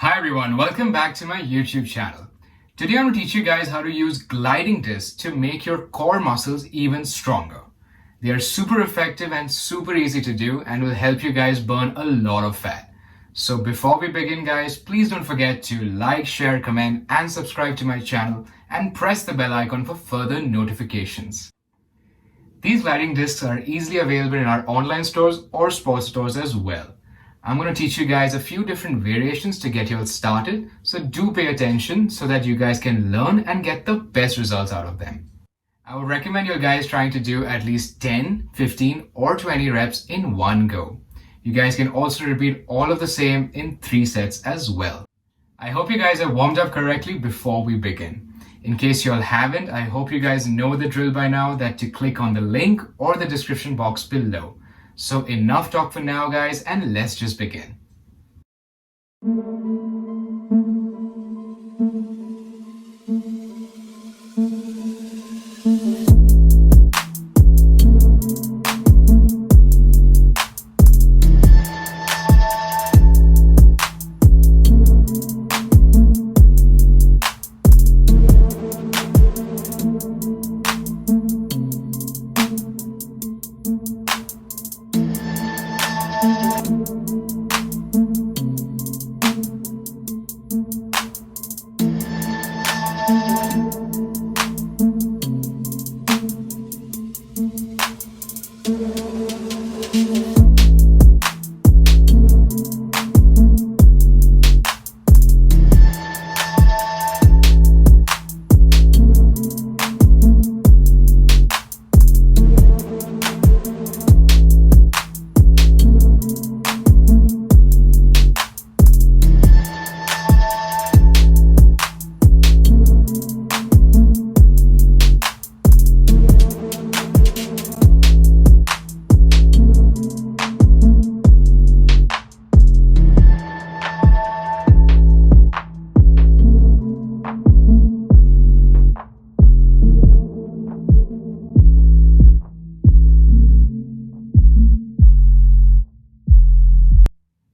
Hi everyone, welcome back to my YouTube channel. Today I'm going to teach you guys how to use gliding discs to make your core muscles even stronger. They are super effective and super easy to do and will help you guys burn a lot of fat. So before we begin guys, please don't forget to like, share, comment and subscribe to my channel and press the bell icon for further notifications. These gliding discs are easily available in our online stores or sports stores as well. I'm going to teach you guys a few different variations to get you all started, so do pay attention so that you guys can learn and get the best results out of them. I would recommend you guys trying to do at least 10, 15 or 20 reps in one go. You guys can also repeat all of the same in 3 sets as well. I hope you guys are warmed up correctly before we begin. In case you all haven't, I hope you guys know the drill by now that to click on the link or the description box below. So enough talk for now guys, and let's just begin.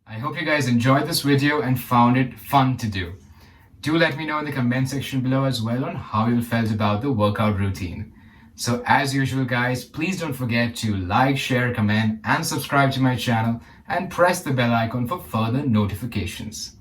I hope you guys enjoyed this video and found it fun to do. Do let me know in the comment section below as well on how you felt about the workout routine. So as usual guys, please don't forget to like, share, comment and subscribe to my channel and press the bell icon for further notifications.